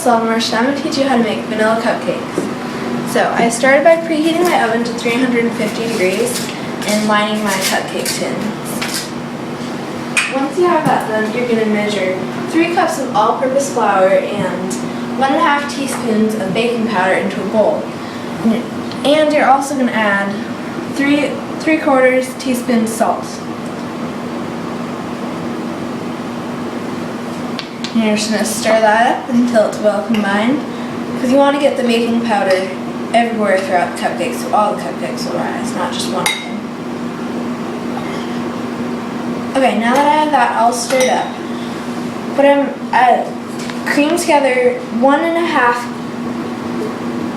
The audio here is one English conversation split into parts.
Saltmarsh, and I'm going to teach you how to make vanilla cupcakes. So I started by preheating my oven to 350 degrees and lining my cupcake tins. Once you have that done, you're going to measure 3 cups of all-purpose flour and 1.5 teaspoons of baking powder into a bowl. And you're also going to add 3/4 teaspoon salt. And you're just going to stir that up until it's well combined, because you want to get the baking powder everywhere throughout the cupcakes, so all the cupcakes will rise, not just one of them. Okay, now that I have that all stirred up, cream together 1.5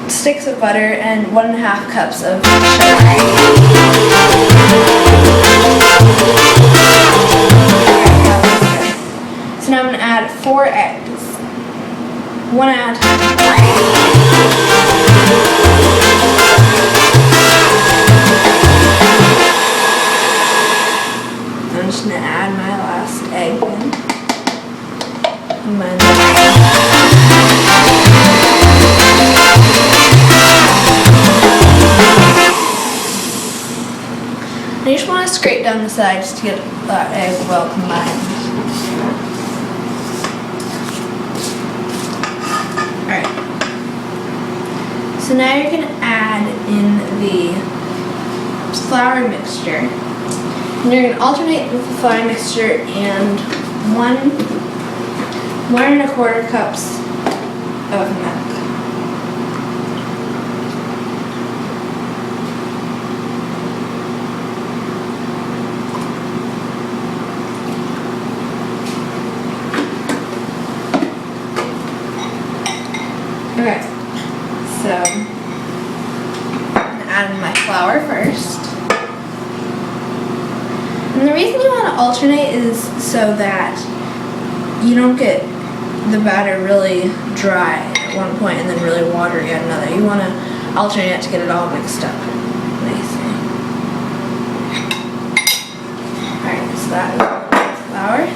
sticks of butter and 1.5 cups of sugar. So now I'm going to add 4 eggs, 1 at a time. I'm just going to add my last egg in. And you just want to scrape down the sides to get that egg well combined. Alright. So now you're going to add in the flour mixture. And you're going to alternate with the flour mixture and 1 1.25 cups of milk. Okay, so I'm going to add in my flour first. And the reason you want to alternate is so that you don't get the batter really dry at one point and then really watery at another. You want to alternate to get it all mixed up nicely. Alright, so that is the flour.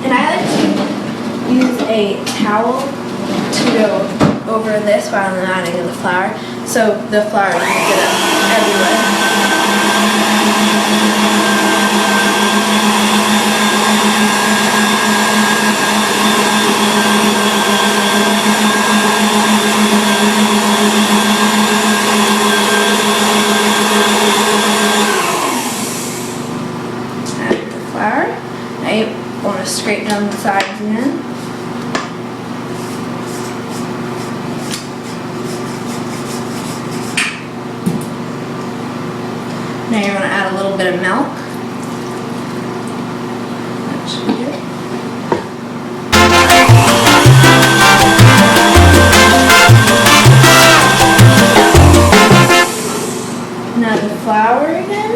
And I like to use a towel to go over this while I'm adding in the flour, so the flour doesn't get up everywhere. Add the flour. Now you want to scrape down the sides again. Now you're going to add a little bit of milk. That should be good. Now the flour again.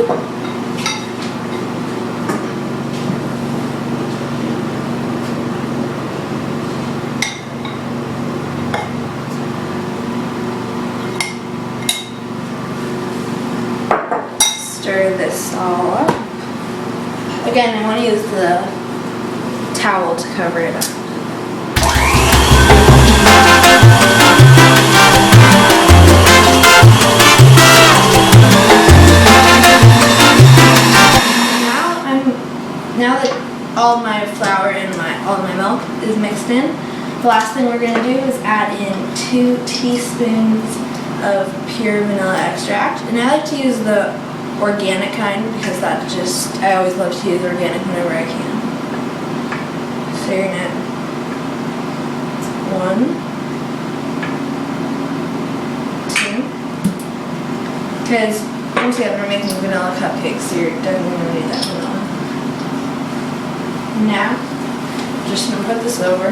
Stir this all up. Again, I want to use the towel to cover it up. Now that all my flour and all my milk is mixed in, the last thing we're going to do is add in 2 teaspoons of pure vanilla extract. And I like to use the organic kind because I always love to use organic whenever I can. So you're going to add 1, 2, because once again we're making vanilla cupcakes, so you're definitely going to need that vanilla. Now, I'm just going to put this over.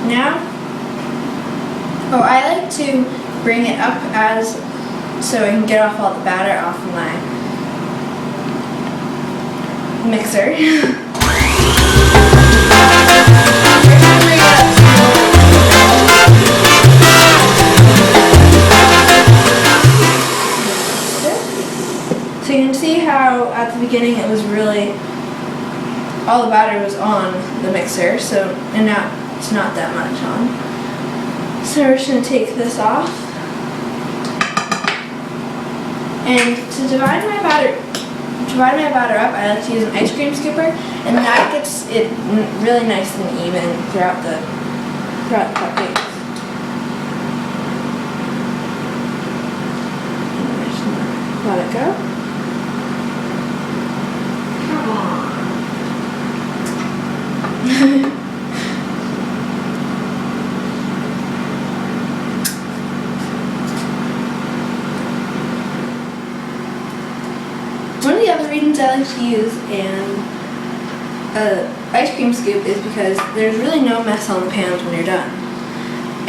Now, I like to bring it up so I can get off all the batter off of my mixer. all the batter was on the mixer, and now it's not that much on. So we're just going to take this off. And to divide my batter up, I like to use an ice cream scooper, and that gets it really nice and even throughout the cupcakes. Let it go. Come on. One of the other reasons I like to use an ice cream scoop is because there's really no mess on the pans when you're done.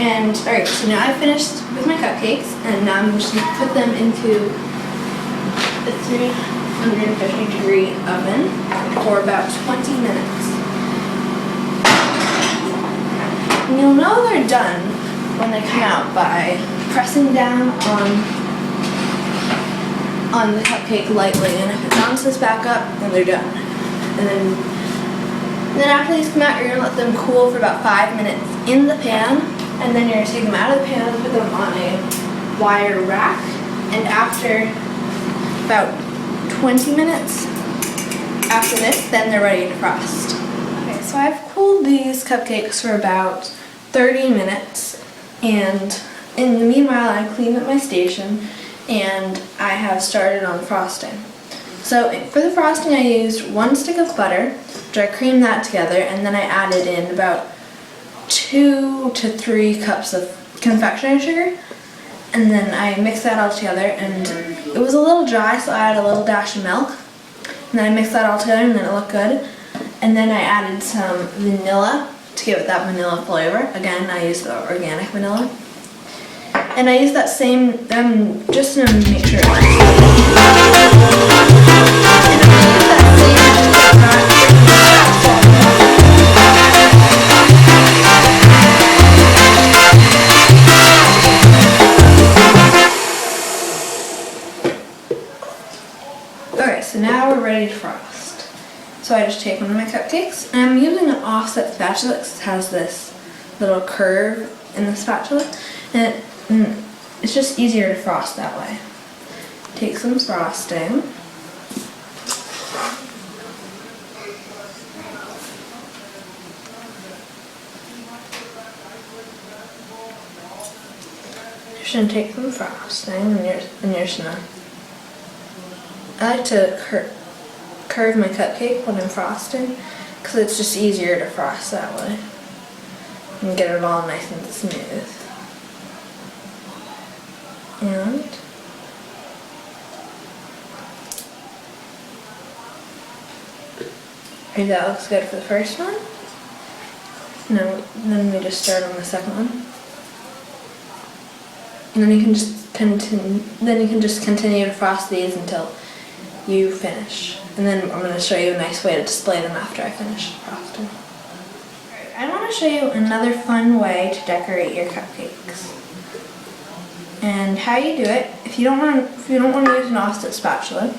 And alright, so now I've finished with my cupcakes, and now I'm just going to put them into the 350-degree oven for about 20 minutes. And you'll know they're done when they come out by pressing down on the cupcake lightly, and if it bounces back up, then they're done. And then after these come out, you're going to let them cool for about 5 minutes in the pan, and then you're going to take them out of the pan and put them on a wire rack, and after about 20 minutes after this, then they're ready to frost. Okay, so I've cooled these cupcakes for about 30 minutes, and in the meanwhile I cleaned up my station and I have started on frosting. So for the frosting I used 1 stick of butter, which I creamed that together, and then I added in about 2 to 3 cups of confectionery sugar, and then I mixed that all together, and it was a little dry, so I added a little dash of milk, and then I mixed that all together, and then it looked good. And then I added some vanilla to give it that vanilla flavor. Again, I used the organic vanilla. And I used that same, just to make sure. Okay, so now we're ready to frost. So I just take one of my cupcakes, and I'm using an offset spatula because it has this little curve in the spatula, and it's just easier to frost that way. Take some frosting. You're just going to take some frosting, and you're just going to... I like to curve my cupcake when I'm frosting because it's just easier to frost that way and get it all nice and smooth. And okay, that looks good for the first one. Now, then we just start on the second one. And then you can just continue to frost these until you finish. And then I'm going to show you a nice way to display them after I finish frosting. Alright, I want to show you another fun way to decorate your cupcakes. And how you do it, if you don't want to use an offset spatula,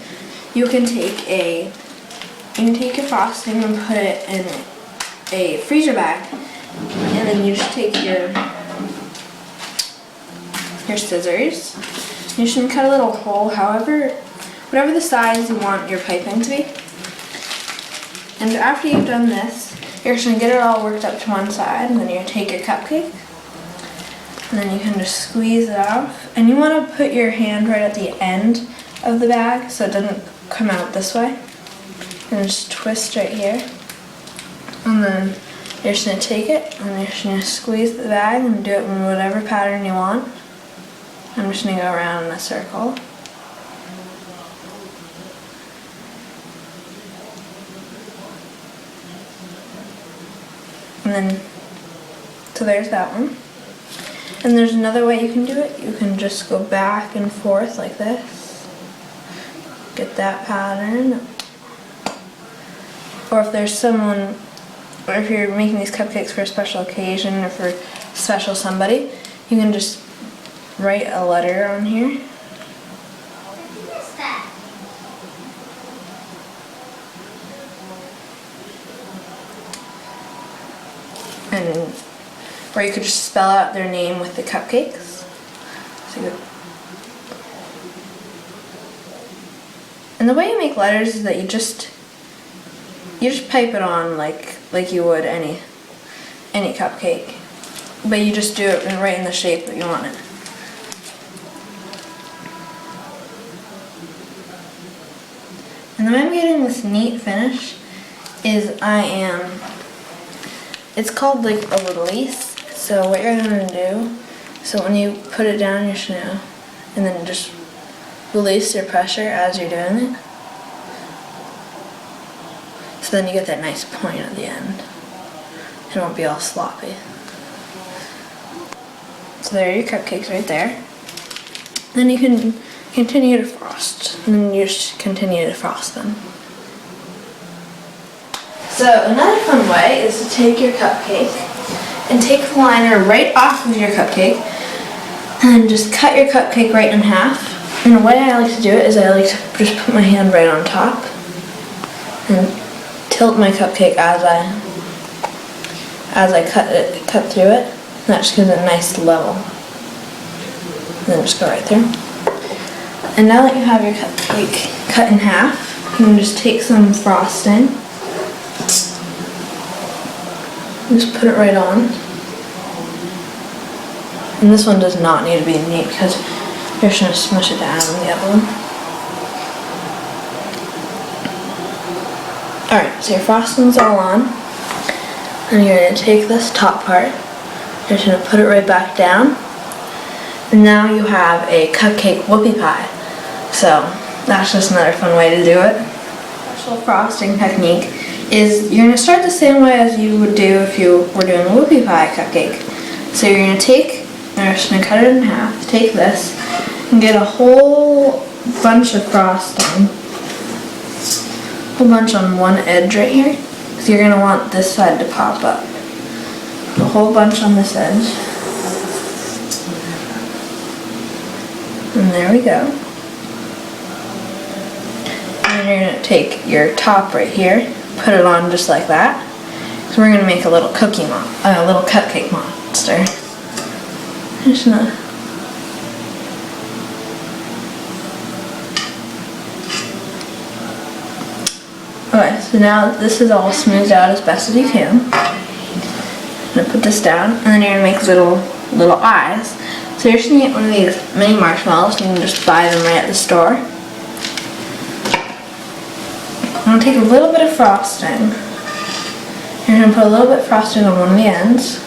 you can take your frosting and put it in a freezer bag, and then you just take your scissors. You're just going to cut a little hole, whatever the size you want your piping to be. And after you've done this, you're just going to get it all worked up to one side, and then you're going to take your cupcake, and then you can just squeeze it off. And you want to put your hand right at the end of the bag so it doesn't come out this way. And just twist right here. And then you're just going to take it, and you're just going to squeeze the bag and do it in whatever pattern you want. I'm just going to go around in a circle. And then, so there's that one. And there's another way you can do it. You can just go back and forth like this. Get that pattern. Or if there's someone, or if you're making these cupcakes for a special occasion or for special somebody, you can just write a letter on here. or you could just spell out their name with the cupcakes. And the way you make letters is that you just pipe it on like you would any cupcake, but you just do it right in the shape that you want it. And the way I'm getting this neat finish is it's called like a release. So what you're going to do, so when you put it down, you're just going to, and then just release your pressure as you're doing it. So then you get that nice point at the end. It won't be all sloppy. So there are your cupcakes right there. Then you can continue to frost. And then you just continue to frost them. So another fun way is to take your cupcake and take the liner right off of your cupcake and just cut your cupcake right in half. And the way I like to do it is I like to just put my hand right on top and tilt my cupcake as I cut through it. And that just gives it a nice level. And then just go right through. And now that you have your cupcake cut in half, you can just take some frosting and just put it right on. And this one does not need to be neat because you're just going to smush it down on the other one. Alright, so your frosting's all on. And you're going to take this top part, you're just going to put it right back down. And now you have a cupcake whoopie pie. So that's just another fun way to do it. Special frosting technique is you're going to start the same way as you would do if you were doing a whoopie pie cupcake. So you're going to you're just going to cut it in half, take this, and get a whole bunch of frosting. A whole bunch on one edge right here. So you're going to want this side to pop up. A whole bunch on this edge. And there we go. And you're going to take your top right here, put it on just like that. So we're going to make a little little cupcake monster. Just gonna okay, so now this is all smoothed out as best as you can. I'm going to put this down, and then you're going to make little eyes. So you're just going to get one of these mini marshmallows. You can just buy them right at the store. I'm going to take a little bit of frosting. You're going to put a little bit of frosting on one of the ends.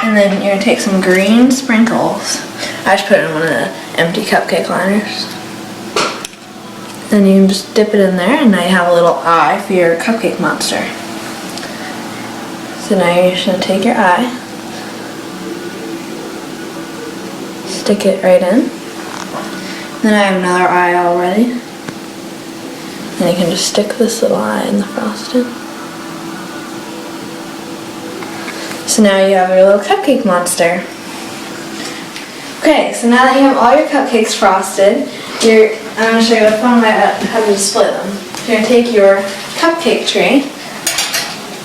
And then you're going to take some green sprinkles. I just put it in one of the empty cupcake liners. Then you can just dip it in there, and now you have a little eye for your cupcake monster. So now you're just going to take your eye, stick it right in. Then I have another eye already. And you can just stick this little eye in the frosting. So now you have your little cupcake monster. Okay, so now that you have all your cupcakes frosted, I'm going to show you a fun way how to display them. You're going to take your cupcake tray,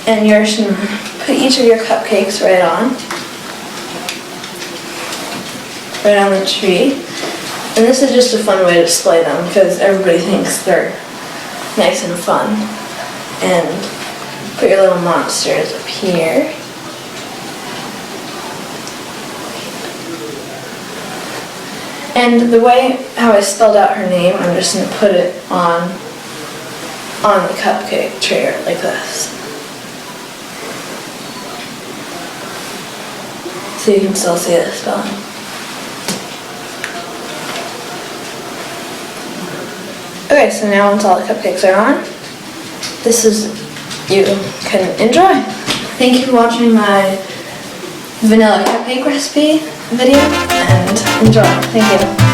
and you're just going to put each of your cupcakes right on the tree. And this is just a fun way to display them because everybody thinks they're nice and fun. And put your little monsters up here. And the way how I spelled out her name, I'm just going to put it on the cupcake tray like this. So you can still see the spelling. Okay, so now once all the cupcakes are on, you can enjoy. Thank you for watching my vanilla cupcake recipe video, and enjoy. Thank you.